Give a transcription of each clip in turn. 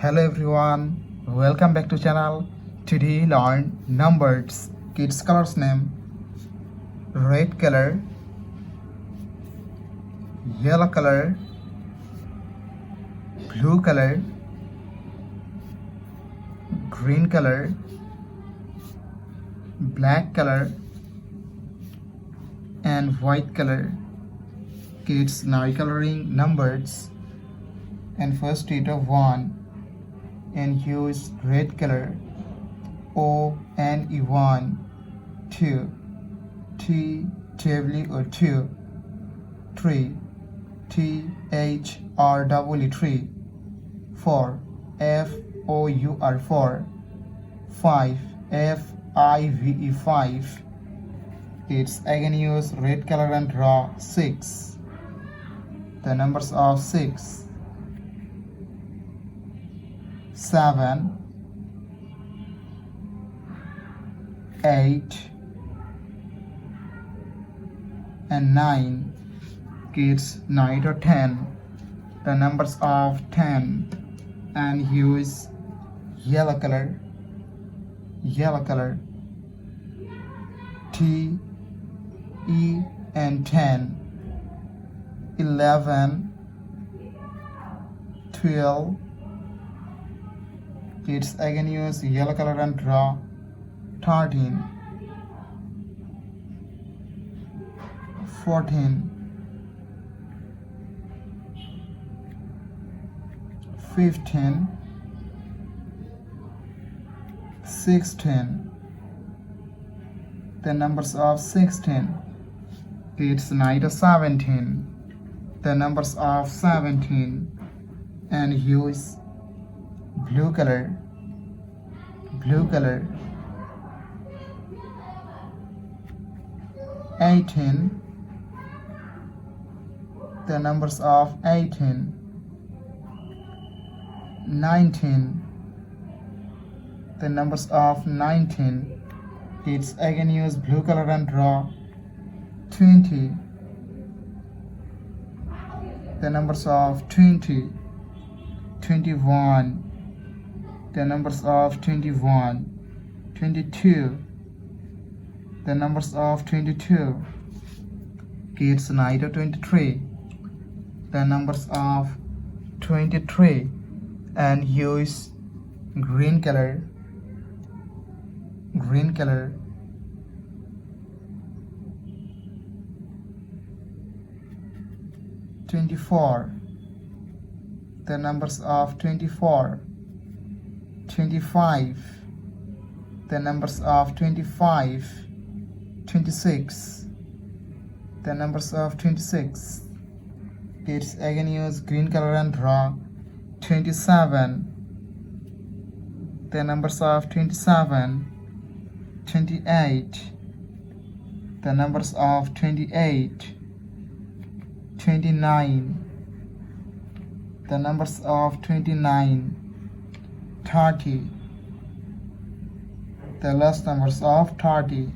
Hello everyone, welcome back to channel. Today learn numbers. Kids colors name: red color, yellow color, blue color, green color, black color, and white color. Kids now coloring numbers. And first read of 1 and use red color. O N E 1, 2, T W O 2, 3, T H R W 3, 4, F O U R 4, 5, F I V E 5. It's again use red color and draw 6. The numbers of 6, 7, 8, and 9. Kids 9 or 10. The numbers of 10 and use yellow color, T E and 10. 11, 12. Kids again use yellow color and draw 13, 14, 15, 16. The numbers of 16. Kids 9 to 17. The numbers of 17 and use blue color, 18. The numbers of 18, 19. The numbers of 19. Kids again use blue color and draw 20. The numbers of 20, 21. The numbers of 21, 22. The numbers of 22. Kids 9 to 23. The numbers of 23 and use green color, 24. The numbers of 24, 25. The numbers of 25, 26. The numbers of 26. Kids again use green color and draw 27. The numbers of 27, 28. The numbers of 28, 29. The numbers of 29, 30. The last numbers of 30.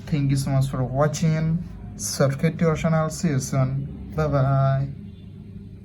Thank you so much for watching. Subscribe to our channel. See you soon. Bye bye.